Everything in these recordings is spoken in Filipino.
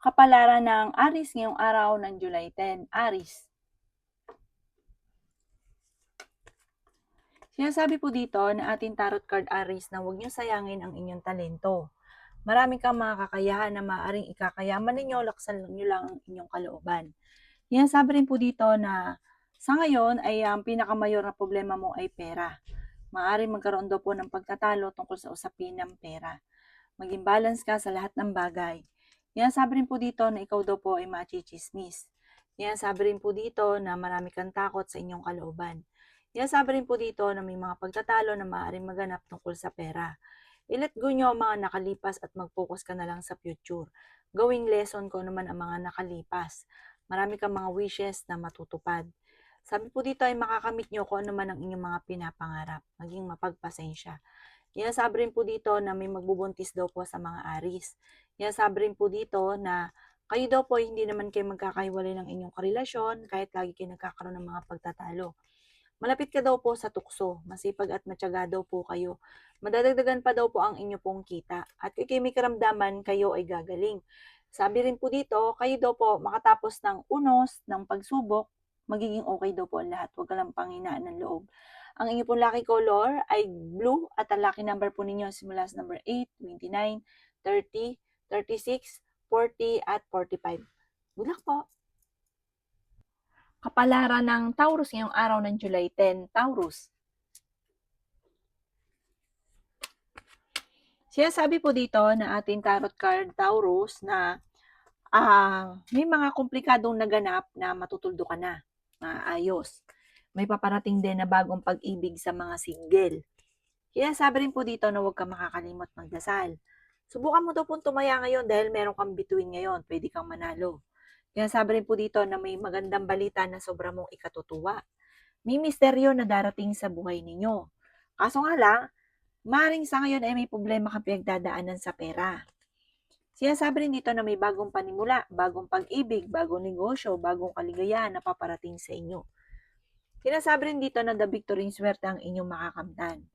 Kapalaran ng Aries ngayong araw ng July 10. Aries. Sinasabi po dito na ating tarot card Aries na huwag niyo sayangin ang inyong talento. Marami kang mga kakayahan na maaaring ikakayaman ninyo, laksan niyo lang ang inyong kalooban. Sinasabi rin po dito na sa ngayon ay ang pinakamayor na problema mo ay pera. Maaaring magkaroon daw po ng pagtatalo tungkol sa usapin ng pera. Maging balance ka sa lahat ng bagay. Sinasabi rin po dito na ikaw daw po ay machichismis. Sinasabi rin po dito na marami kang takot sa inyong kalooban. Sinasabi rin po dito na may mga pagtatalo na maaaring maganap tungkol sa pera. I-let go nyo ang mga nakalipas at mag-focus ka na lang sa future. Gawing lesson ko naman ang mga nakalipas. Marami kang mga wishes na matutupad. Sabi po dito ay makakamit nyo kung ano man ang inyong mga pinapangarap. Maging mapagpasensya. Sinasabi rin po dito na may magbubuntis daw po sa mga Aries. Sinasabi rin po dito na kayo daw po hindi naman kayo magkakahiwalay ng inyong karelasyon kahit lagi kayo nagkakaroon ng mga pagtatalo. Malapit ka daw po sa tukso, masipag at matyaga daw po kayo. Madadagdagan pa daw po ang inyo pong kita at kung kayo may karamdaman, kayo ay gagaling. Sabi rin po dito, kayo daw po makatapos ng unos, ng pagsubok, magiging okay daw po ang lahat. Huwag ka lang panghinaan ng loob. Ang inyo pong lucky color ay blue at ang lucky number po ninyo simula sa number 8, 29, 30, 36, 40 at 45. Good luck po! Kapalaran ng Taurus ngayong araw ng July 10, Taurus. Sinasabi po dito na ating tarot card Taurus na may mga komplikadong naganap na matutuldo ka na, maayos. May paparating din na bagong pag-ibig sa mga single. Sinasabi rin po dito na huwag ka makakalimot magdasal. Subukan mo daw pong tumaya ngayon dahil meron kang bituin ngayon, pwede kang manalo. Sinasabi rin po dito na may magandang balita na sobra mong ikatutuwa. May misteryo na darating sa buhay ninyo. Kaso nga lang, maaaring sa ngayon ay may problema kang pinagdadaanan sa pera. Sinasabi rin dito na may bagong panimula, bagong pag-ibig, bagong negosyo, bagong kaligayahan na paparating sa inyo. Sinasabi rin dito na the victory swerte ang inyong makakamtan.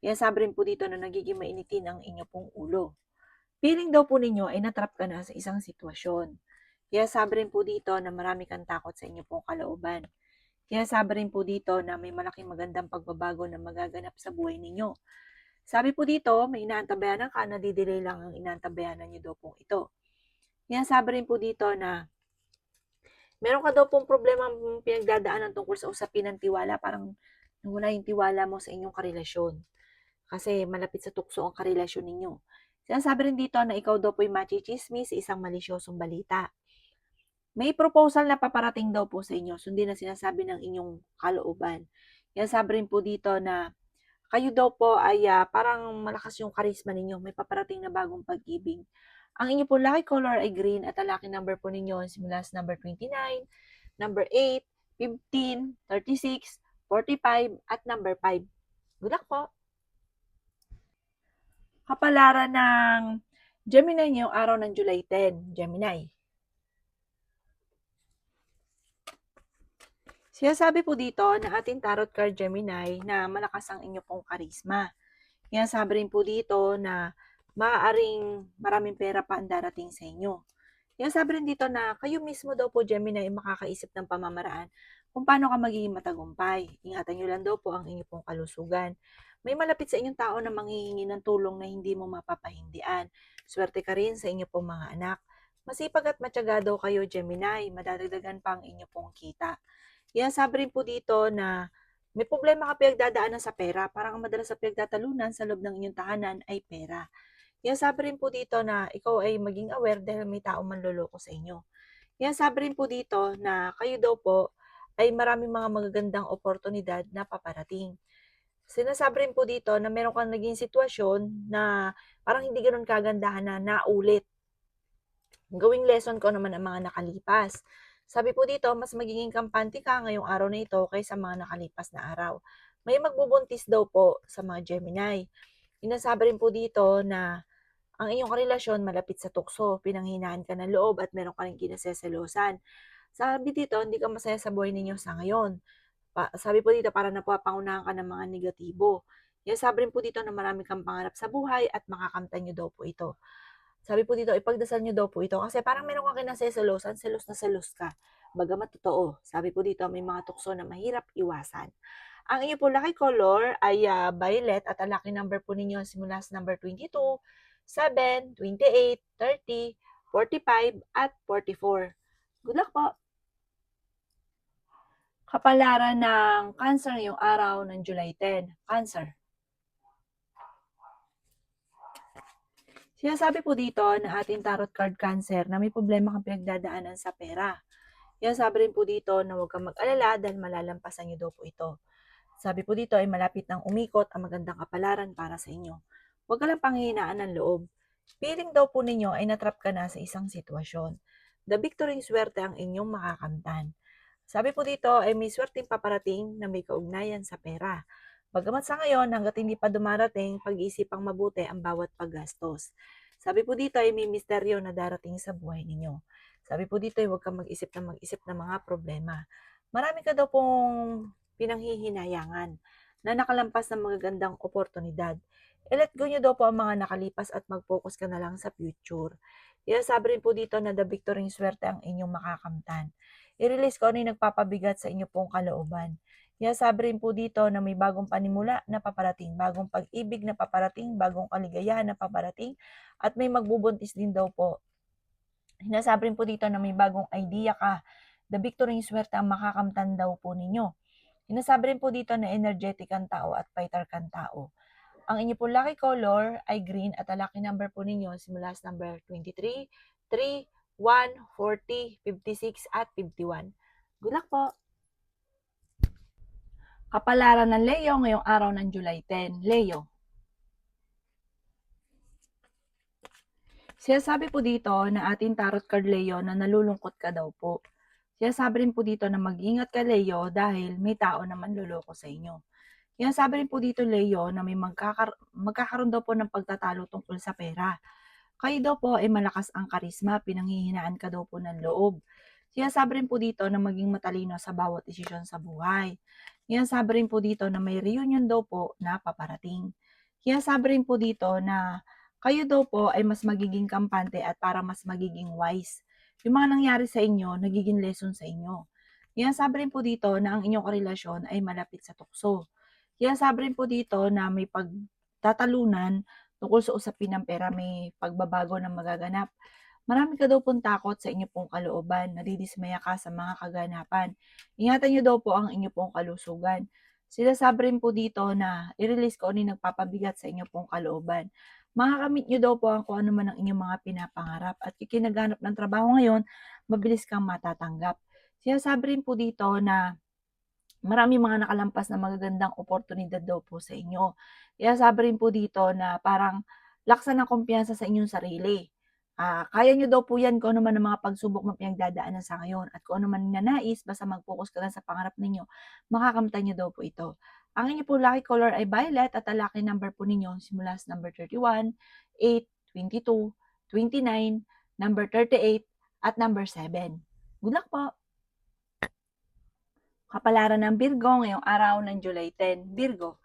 Sinasabi rin po dito na nagiging mainitin ang inyo pong ulo. Feeling daw po ninyo ay natrap ka na sa isang sitwasyon. Sinasabi rin po dito na marami kang takot sa inyo pong kalooban. Sinasabi rin po dito na may malaking magandang pagbabago na magaganap sa buhay ninyo. Sabi po dito, may inaantabayanan ka, nadidelay lang ang inaantabayanan nyo daw pong ito. Sinasabi rin po dito na meron ka daw pong problema pinagdadaanan tungkol sa usapin ng tiwala. Parang nawala yung tiwala mo sa inyong karelasyon. Kasi malapit sa tukso ang karelasyon ninyo. Sinasabi rin dito na ikaw daw po'y machichismis sa isang malisyosong balita. May proposal na paparating daw po sa inyo, sundin na sinasabi ng inyong kalooban. Sinasabi rin po dito na kayo daw po ay parang malakas yung charisma ninyo, may paparating na bagong pag-ibig. Ang inyo po lucky color ay green at ang lucky number po ninyo simula sa number 29, number 8, 15, 36, 45 at number 5. Good luck po! Kapalaran ng Gemini ngayong araw ng July 10, Gemini. Sinasabi po dito na ating tarot card Gemini na malakas ang inyo pong karisma. Sinasabi rin po dito na maaaring maraming pera pa ang darating sa inyo. Sinasabi rin dito na kayo mismo daw po Gemini ay makakaisip ng pamamaraan kung paano ka magiging matagumpay. Ingatan nyo lang daw po ang inyong pong kalusugan. May malapit sa inyong tao na manghihingi ng tulong na hindi mo mapapahindian. Swerte ka rin sa inyo pong mga anak. Masipag at matyaga daw kayo Gemini, madadagdagan pa ang inyo pong kita. Sinasabi rin po dito na may problema ka pinagdadaanan sa pera. Parang madalas sa pinagtatalunan sa loob ng inyong tahanan ay pera. Sinasabi rin po dito na ikaw ay maging aware dahil may taong manloloko sa inyo. Sinasabi rin po dito na kayo daw po ay maraming mga magagandang oportunidad na paparating. Sinasabi rin po dito na meron kang naging sitwasyon na parang hindi ganun kagandahan na naulit. Gawing lesson ko naman ang mga nakalipas. Sabi po dito, mas magiging kampante ka ngayong araw na ito kaysa mga nakalipas na araw. May magbubuntis daw po sa mga Gemini. Sinasabi rin po dito na ang inyong karelasyon malapit sa tukso, pinanghinaan ka ng loob at meron ka rin kinaseselosan. Sabi dito, hindi ka masaya sa buhay ninyo sa ngayon. Sabi po dito, para napapangunahan ka ng mga negatibo. Sabi rin po dito na marami kang pangarap sa buhay at makakamtan nyo daw po ito. Sabi po dito, ipagdasal niyo daw po ito kasi parang meron kang kinaseselosan, selos na selos ka. Bagamat totoo, sabi po dito, may mga tukso na mahirap iwasan. Ang inyo po lucky color ay violet at ang lucky number po ninyo simula sa number 22, 7, 28, 30, 45, at 44. Good luck po! Kapalaran ng Cancer ngayong araw ng July 10. Cancer. Sinasabi po dito na ating tarot card Cancer na may problema kang pinagdadaanan sa pera. Sinasabi rin po dito na huwag kang mag-alala dahil malalampasan niyo daw po ito. Sabi po dito ay malapit nang umikot ang magandang kapalaran para sa inyo. Huwag ka lang panghihinaan ng loob. Feeling daw po ninyo ay natrap ka na sa isang sitwasyon. The victory swerte ang inyong makakamtan. Sabi po dito ay may swerteng paparating na may kaugnayan sa pera. Bagamat sa ngayon, hanggat hindi pa dumarating, pag-iisipang mabuti ang bawat paggastos. Sabi po dito ay may misteryo na darating sa buhay ninyo. Sabi po dito ay huwag kang mag-isip ng mga problema. Marami ka daw pong pinanghihinayangan na nakalampas ng magagandang oportunidad. I-let go nyo daw po ang mga nakalipas at mag-focus ka na lang sa future. Sabi rin po dito na the victory swerte ang inyong makakamtan. I-release ko ano yung nagpapabigat sa inyo pong kalooban. Sabi rin po dito na may bagong panimula na paparating, bagong pag-ibig na paparating, bagong kaligayahan na paparating, at may magbubuntis din daw po. Sinasabi rin po dito na may bagong idea ka. The victory swerte ang makakamtan daw po ninyo. Sinasabi rin po dito na energetic ang tao at fighter kang tao. Ang inyo po lucky color ay green at ang lucky number po ninyo simula sa number 23, 3, 1, 40, 56, at 51. Good luck po! Kapalaran ng Leo ngayong araw ng July 10. Leo. Sinasabi po dito na ating tarot card Leo na nalulungkot ka daw po. Sinasabi rin po dito na mag-ingat ka Leo dahil may tao na manloloko sa inyo. Sinasabi rin po dito Leo na may magkakaroon daw po ng pagtatalo tungkol sa pera. Kayo daw po ay malakas ang karisma, pinanghihinaan ka daw po ng loob. Sinasabi rin po dito na maging matalino sa bawat desisyon sa buhay. Sinasabi rin po dito na may reunion daw po na paparating. Sinasabi rin po dito na kayo daw po ay mas magiging kampante at para mas magiging wise. Yung mga nangyari sa inyo, nagiging lesson sa inyo. Sinasabi rin po dito na ang inyong karelasyon ay malapit sa tukso. Sinasabi rin po dito na may pagtatalunan tungkol sa usapin ng pera, may pagbabago na magaganap. Marami ka daw pong takot sa inyo pong kalooban, nadidismaya ka sa mga kaganapan. Ingatan niyo daw po ang inyo pong kalusugan. Sinasabi rin po dito na i-release ko ano yung nagpapabigat sa inyo pong kalooban. Makakamit niyo daw po ang kung ano man ang inyong mga pinapangarap at kikinaganap ng trabaho ngayon, mabilis kang matatanggap. Sinasabi rin po dito na marami mga nakalampas na magagandang oportunidad daw po sa inyo. Kaya sabi rin po dito na parang laksan ng kumpiyansa sa inyong sarili. Kaya nyo daw po yan kung ano man ang mga pagsubok na pinagdadaanan sa ngayon at kung ano man nanais, basta mag-focus ka lang sa pangarap ninyo, makakamtan nyo daw po ito. Ang inyo po lucky color ay violet at ang lucky number po ninyo simula sa number 31, 8, 22, 29, number 38, at number 7. Good luck po! Kapalaran ng Virgo ngayong araw ng July 10. Virgo.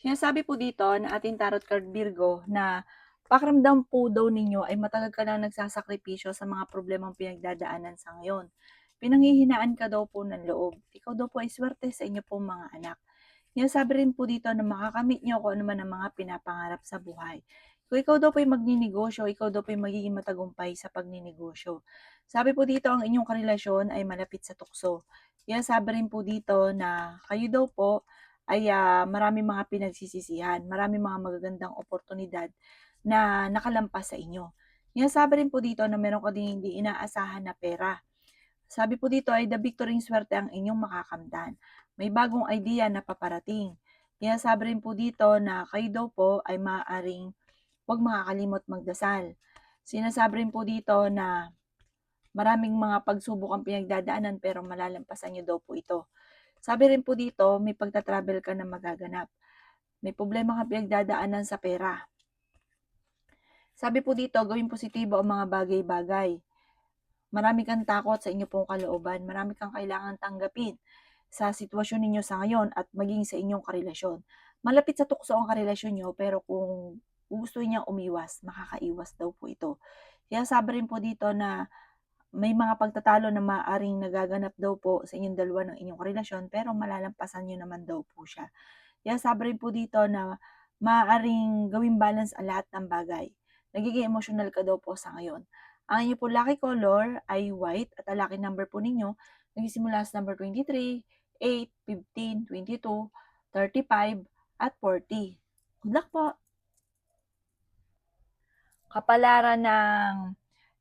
Sinasabi po dito na ating tarot card Virgo na pakiramdam po daw ninyo ay matagal ka na nagsasakripisyo sa mga problemang pinagdadaanan sa ngayon. Pinanghihinaan ka daw po ng loob. Ikaw daw po ay swerte sa inyo pong mga anak. Sinasabi rin po dito na makakamit nyo kung ano man ang mga pinapangarap sa buhay. Kung ikaw daw po ay magninegosyo, ikaw daw po ay magiging matagumpay sa pagninegosyo. Sabi po dito ang inyong karelasyon ay malapit sa tukso. Sabi rin po dito na kayo daw po ay marami mga pinagsisisihan, marami mga magagandang oportunidad na nakalampas sa inyo. Sabi rin po dito na meron ka din hindi inaasahan na pera. Sabi po dito ay the victory swerte ang inyong makakamtan. May bagong idea na paparating. Sabi rin po dito na kayo daw po ay maaaring huwag makakalimot magdasal. Sinasabi rin po dito na maraming mga pagsubok ang pinagdadaanan pero malalampasan nyo daw po ito. Sabi rin po dito, may pagta-travel ka na magaganap. May problema ka pinagdadaanan sa pera. Sabi po dito, gawing positibo ang mga bagay-bagay. Marami kang takot sa inyo pong kalooban. Marami kang kailangan tanggapin sa sitwasyon ninyo sa ngayon at maging sa inyong karelasyon. malapit sa tukso ang karelasyon niyo, pero kung gugustuhin niyang umiwas, makakaiwas daw po ito. Kaya sabi rin po dito na may mga pagtatalo na maaaring nagaganap daw po sa inyong dalawa ng inyong karelasyon, pero malalampasan niyo naman daw po siya. Kaya sabi rin po dito na maaaring gawing balance ang lahat ng bagay. Nagiging emotional ka daw po sa ngayon. Ang inyo po lucky color ay white at ang lucky number po ninyo nagsisimula sa number 23, 8, 15, 22, 35, at 40. Good luck po! Kapalaran ng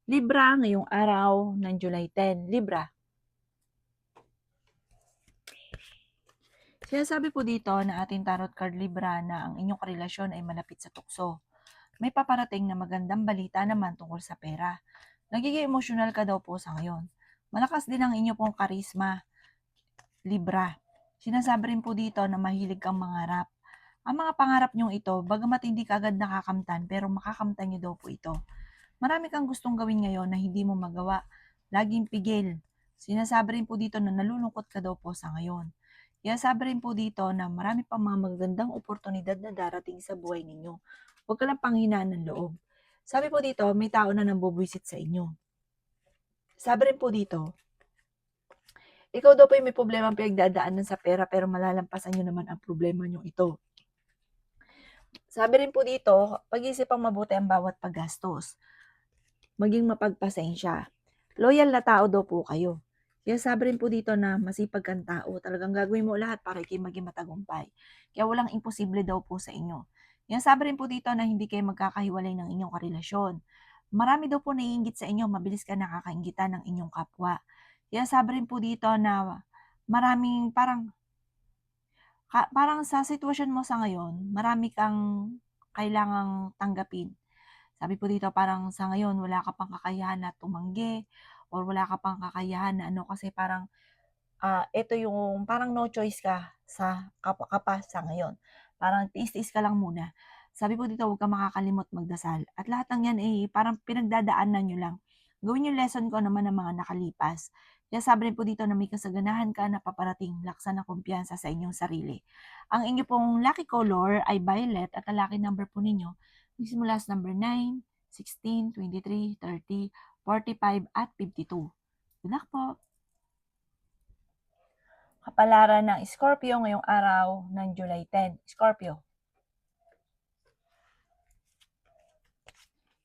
Libra ngayong araw ng July 10. Libra. Sinasabi po dito na ating tarot card Libra na ang inyong karelasyon ay malapit sa tukso. May paparating na magandang balita naman tungkol sa pera. Nagiging emosyonal ka daw po sa ngayon. Malakas din ang inyo pong karisma, Libra. Sinasabi rin po dito na mahilig kang mangarap. Ang mga pangarap nyong ito, bagamat hindi ka agad nakakamtan, pero makakamtan nyo daw po ito. Marami kang gustong gawin ngayon na hindi mo magawa. Laging pigil. Sinasabi rin po dito na nalulungkot ka daw po sa ngayon. Kaya sabi rin po dito na marami pang mga magagandang oportunidad na darating sa buhay ninyo. Huwag ka lang panghinaan ng loob. Sabi po dito, may tao na nambubwisit sa inyo. Sabi rin po dito, ikaw daw po may problema ang pinagdadaanan sa pera pero malalampasan nyo naman ang problema nyo ito. Sabi rin po dito, pag-iisipang mabuti ang bawat paggastos. Maging mapagpasensya. Loyal na tao daw po kayo. Kaya sabi rin po dito na masipag kang tao. Talagang gagawin mo lahat para kayo maging matagumpay. Kaya walang imposible daw po sa inyo. Kaya sabi rin po dito na hindi kayo magkakahiwalay ng inyong karelasyon. Marami daw po naiinggit sa inyo, mabilis ka nakakainggitan ng inyong kapwa. Kaya sabi rin po dito na maraming parang sa sitwasyon mo sa ngayon, marami kang kailangang tanggapin. Sabi po dito parang sa ngayon wala ka pang kakayahan na tumanggi or wala ka pang kakayahan na kasi parang ito yung parang no choice ka sa kapwa ka pa sa ngayon. Parang tiis-tiis ka lang muna. Sabi po dito huwag kang makakalimot magdasal. At lahat ng yan parang pinagdadaanan nyo lang. Gawin yung lesson ko naman ng mga nakalipas. Kaya sabi rin po dito na may kasaganahan ka na paparating, laksan ng kumpiyansa sa inyong sarili. Ang inyo pong lucky color ay violet at ang lucky number po ninyo nagsimula sa number 9, 16, 23, 30, 45, at 52. Good luck po! Kapalaran ng Scorpio ngayong araw ng July 10. Scorpio.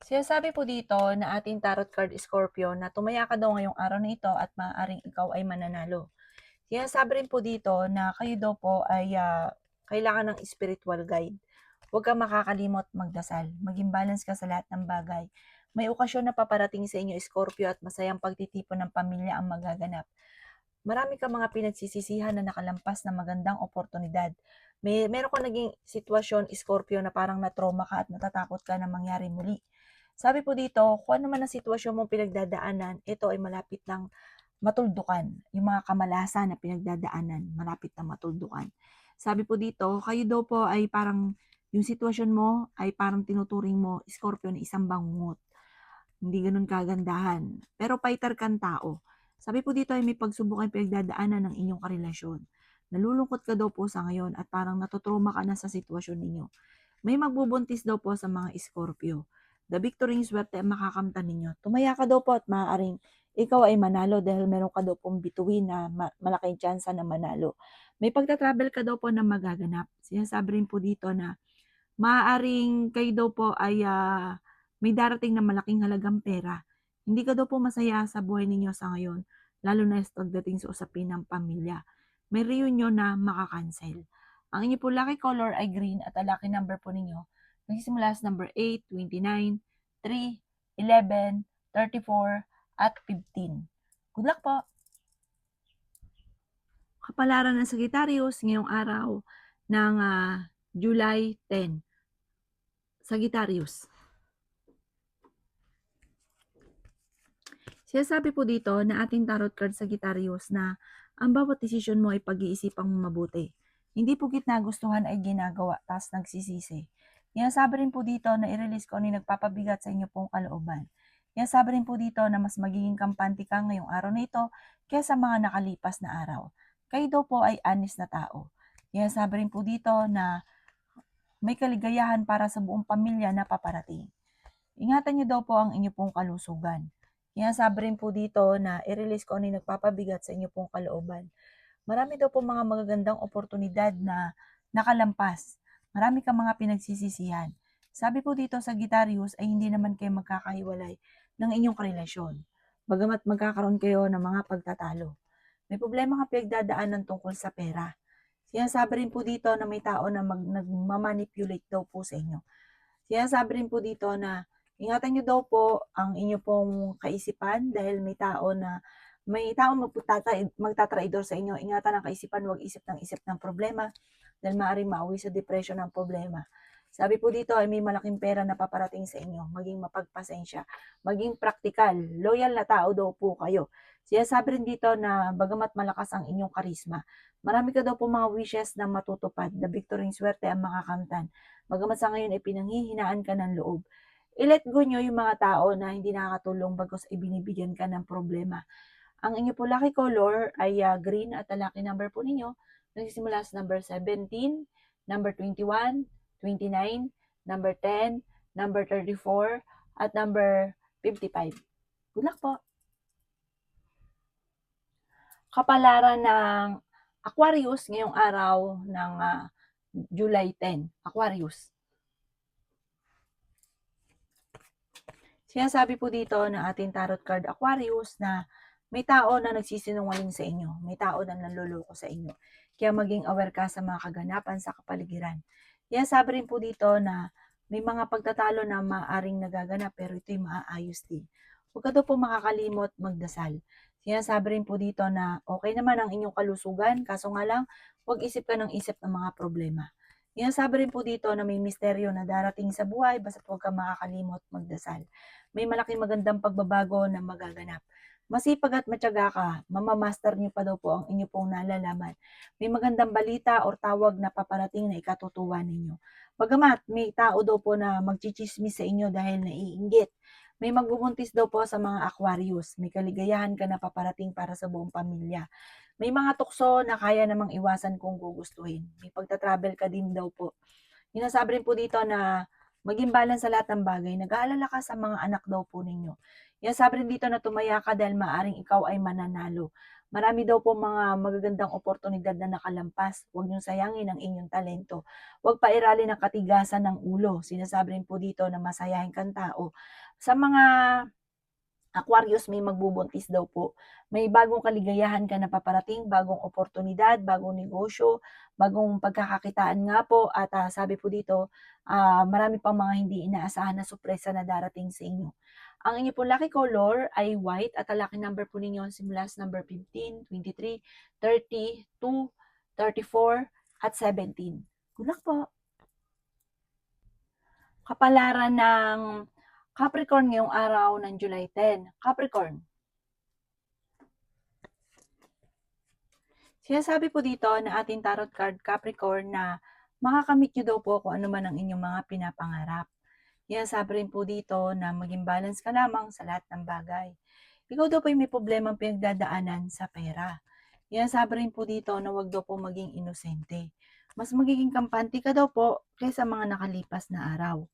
Sinasabi po dito na ating tarot card Scorpio na tumaya ka daw ngayong araw na ito at maaaring ikaw ay mananalo. Sinasabi rin po dito na kayo daw po ay kailangan ng spiritual guide. Huwag kang makakalimot magdasal. Maging balance ka sa lahat ng bagay. May okasyon na paparating sa inyo Scorpio at masayang pagtitipon ng pamilya ang magaganap. Marami kang mga pinagsisisihan na nakalampas na magandang oportunidad. Meron kang naging sitwasyon, Scorpio, na parang na-trauma ka at natatakot ka na mangyari muli. Sabi po dito, kung ano man ang sitwasyon mong pinagdadaanan, ito ay malapit ng matuldukan. Yung mga kamalasan na pinagdadaanan, malapit na matuldukan. Sabi po dito, kayo daw po ay parang, yung sitwasyon mo ay parang tinuturing mo, Scorpio, na isang bangungot. Hindi ganun kagandahan. Pero fighter kang tao. Sabi po dito ay may pagsubok ay pinagdadaanan ng inyong karelasyon. Nalulungkot ka daw po sa ngayon at parang natutruma ka na sa sitwasyon ninyo. May magbubuntis daw po sa mga Scorpio. The victory swerte ang makakamtan ninyo. Tumaya ka daw po at maaaring ikaw ay manalo dahil meron ka daw pong bituin na malaking tsansa na manalo. May pagta-travel ka daw po na magaganap. Sinasabi rin po dito na maaaring kayo daw po ay may darating na malaking halagang pera. Hindi ka daw po masaya sa buhay ninyo sa ngayon, lalo na pagdating sa usapin ng pamilya. May reunion na makakancel. Ang inyo po lucky color ay green at ang lucky number po ninyo nagsisimula sa number 8, 29, 3, 11, 34, at 15. Good luck po! Kapalaran ng Sagittarius ngayong araw ng July 10. Sagittarius. Sinasabi po dito na ating tarot card Sagittarius na ang bawat desisyon mo ay pag-iisipang mabuti. Hindi po nagustuhan ay ginagawa, tas nagsisisi. Sinasabi rin po dito na i-release ko ang nagpapabigat sa inyo pong kalooban. Sinasabi rin po dito na mas magiging kampante ka ngayong araw na ito kaysa mga nakalipas na araw. Kayo daw po ay honest na tao. Sinasabi rin po dito na may kaligayahan para sa buong pamilya na paparating. Ingatan niyo daw po ang inyo pong kalusugan. Kaya sabi rin po dito na i-release ko ano yung nagpapabigat sa inyo pong kalooban. Marami daw po mga magagandang oportunidad na nakalampas. Marami kang mga pinagsisisihan. Sabi po dito sa Sagittarius ay hindi naman kayo magkakahiwalay ng inyong karelasyon. Bagamat magkakaroon kayo ng mga pagtatalo. May problema ka pinagdadaanan tungkol sa pera. Sinasabi rin po dito na may tao na nagmamanipulate daw po sa inyo. Sinasabi rin po dito na ingatan nyo daw po ang inyo pong kaisipan dahil may tao magtatraidor sa inyo. Ingatan ang kaisipan, huwag isip ng problema dahil maaaring mauwi sa depression ng problema. Sabi po dito ay may malaking pera na paparating sa inyo, maging mapagpasensya, maging praktikal, loyal na tao daw po kayo. Sinasabi rin dito na bagamat malakas ang inyong karisma, marami ka daw po mga wishes na matutupad, na victory swerte ang makakamtan. Bagamat sa ngayon ay pinanghihinaan ka ng loob. I-let go nyo yung mga tao na hindi nakakatulong bagos ibinibigyan ka ng problema. Ang inyo po lucky color ay green at ang lucky number po ninyo nagsisimula sa number 17, number 21, 29, number 10, number 34, at number 55. Good luck po! Kapalaran ng Aquarius ngayong araw ng July 10. Aquarius. Sinasabi po dito ng ating tarot card Aquarius na may tao na nagsisinungaling sa inyo, may tao na nanloloko sa inyo. Kaya maging aware ka sa mga kaganapan sa kapaligiran. Kaya sabi rin po dito na may mga pagtatalo na maaaring nagaganap pero ito'y maaayos din. Huwag ka daw po makakalimot magdasal. Sinasabi rin po dito na okay naman ang inyong kalusugan, kaso nga lang, huwag isip ka ng isip ng mga problema. Sinasabi rin po dito na may misteryo na darating sa buhay basta't huwag ka makakalimot magdasal. May malaking magandang pagbabago na magaganap. Masipag at matyaga ka, mamamaster niyo pa daw po ang inyo pong nalalaman. May magandang balita or tawag na paparating na ikatutuwa ninyo. Bagamat may tao daw po na magchichismis sa inyo dahil naiinggit. May magbubuntis daw po sa mga Aquarius. May kaligayahan ka na paparating para sa buong pamilya. May mga tukso na kaya namang iwasan kung gugustuhin. May pagta-travel ka din daw po. Sinasabi rin po dito na maging balance sa lahat ng bagay. Nag-aalala ka sa mga anak daw po ninyo. Sinasabi rin dito na tumaya ka dahil maaring ikaw ay mananalo. Marami daw po mga magagandang oportunidad na nakalampas. Huwag niyong sayangin ang inyong talento. Huwag pairalin ang katigasan ng ulo. Sinasabi rin po dito na masayahin kang tao. Sa mga Aquarius, may magbubuntis daw po. May bagong kaligayahan ka na paparating, bagong oportunidad, bagong negosyo, bagong pagkakakitaan nga po. At sabi po dito, marami pang mga hindi inaasahan na sorpresa na darating sa inyo. Ang inyo po lucky color ay white at ang lucky number po ninyo simula sa number 15, 23, 30, 2, 34, at 17. Good luck po! Kapalaran ng Capricorn ngayong araw ng July 10. Capricorn. Sinasabi po dito na ating tarot card Capricorn na makakamit nyo daw po kung ano man ang inyong mga pinapangarap. Sinasabi rin po dito na maging balance ka lamang sa lahat ng bagay. Ikaw daw po may problemang pinagdadaanan sa pera. Sinasabi rin po dito na wag daw po maging inosente. Mas magiging kampante ka daw po kaysa mga nakalipas na araw.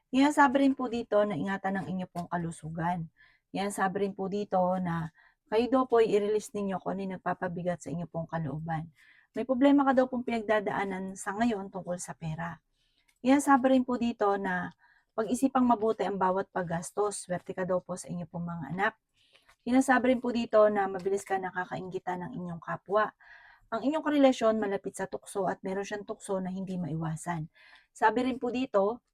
Sabi rin po dito na ingatan ang inyo pong kalusugan. Sabi rin po dito na kayo daw po i-release ninyo kung ano yung nagpapabigat sa inyo pong kalooban. May problema ka daw pong pinagdadaanan sa ngayon tungkol sa pera. Sabi rin po dito na pag-isipang mabuti ang bawat paggastos. Swerte ka daw po sa inyo pong mga anak. Sinasabi rin po dito na mabilis ka nakakainggitan ng inyong kapwa. Ang inyong karelasyon malapit sa tukso at meron siyang tukso na hindi maiwasan. Sabi rin po dito,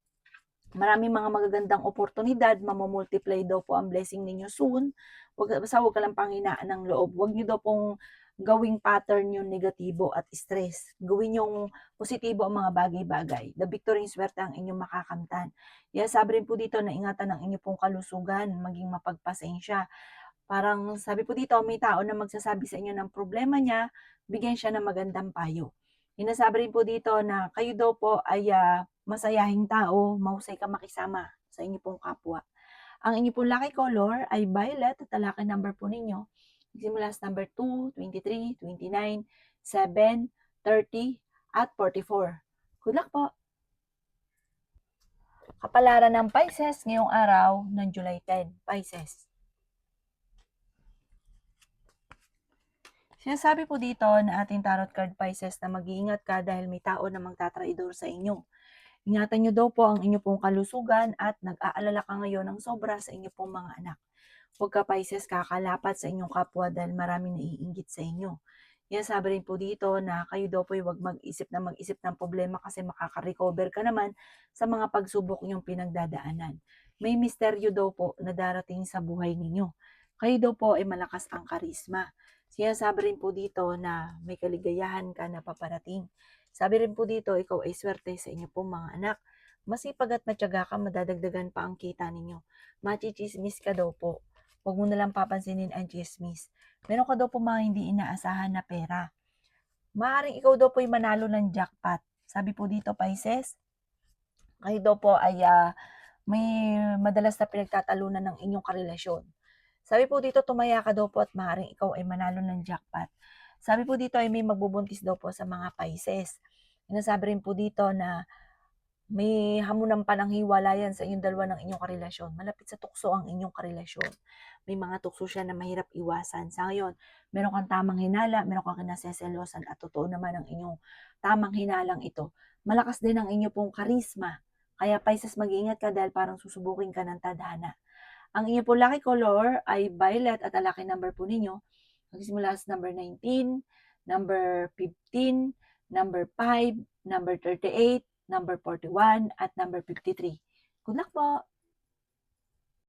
maraming mga magagandang oportunidad, mamumultiply daw po ang blessing ninyo soon. Huwag ka lang panghinaan ng loob. Huwag niyo daw pong gawing pattern yung negatibo at stress. Gawin yung positibo ang mga bagay-bagay. The victory and swerte ang inyong makakamtan. Sabi rin po dito na ingatan ang inyong pong kalusugan, maging mapagpasensya. Parang sabi po dito, may tao na magsasabi sa inyo ng problema niya, bigyan siya ng magandang payo. Sinasabi rin po dito na kayo daw po ay masayahing tao, mahusay ka makisama sa inyo pong kapwa. Ang inyo pong lucky color ay violet at ang lucky number po ninyo simula sa number 2, 23, 29, 7, 30, at 44. Good luck po! Kapalaran ng Pisces ngayong araw ng July 10. Pisces. Sinasabi po dito na ating tarot card Pisces na mag-iingat ka dahil may tao na magtatraidor sa inyo. Ingatan nyo daw po ang inyo pong kalusugan at nag-aalala ka ngayon ng sobra sa inyo pong mga anak. Huwag ka Pisces kakalapat sa inyong kapwa dahil maraming naiinggit sa inyo. Yan sabi rin po dito na kayo daw po huwag mag-isip ng problema kasi makaka-recover ka naman sa mga pagsubok niyong pinagdadaanan. May misteryo daw po na darating sa buhay ninyo. Kayo daw po ay malakas ang karisma. Sinasabi rin po dito na may kaligayahan ka na paparating. Sabi rin po dito, ikaw ay swerte sa inyo pong mga anak. Masipag at matyaga ka, madadagdagan pa ang kita ninyo. Machichismis ka daw po. Huwag mo nalang papansinin ang chismis. Meron ka daw po mga hindi inaasahan na pera. Maaaring ikaw daw po ay manalo ng jackpot. Sabi po dito, Pisces, kayo daw po ay may madalas na pinagtatalunan ng inyong karelasyon. Sabi po dito, tumaya ka daw po at maaaring ikaw ay manalo ng jackpot. Sabi po dito ay may magbubuntis daw po sa mga Pisces. Sinasabi rin po dito na may hamunan pa ng hiwalayan sa inyong dalawa ng inyong karelasyon. Malapit sa tukso ang inyong karelasyon. May mga tukso siya na mahirap iwasan. Sa ngayon, meron kang tamang hinala, meron kang kinaseselosan at totoo naman ang inyong tamang hinalang ito. Malakas din ang inyo pong karisma. Kaya Pisces, mag-iingat ka dahil parang susubukin ka ng tadhana. Ang inyo po lucky color ay violet at ang lucky number po ninyo magsimula sa number 19, number 15, number 5, number 38, number 41, at number 53. Good luck po!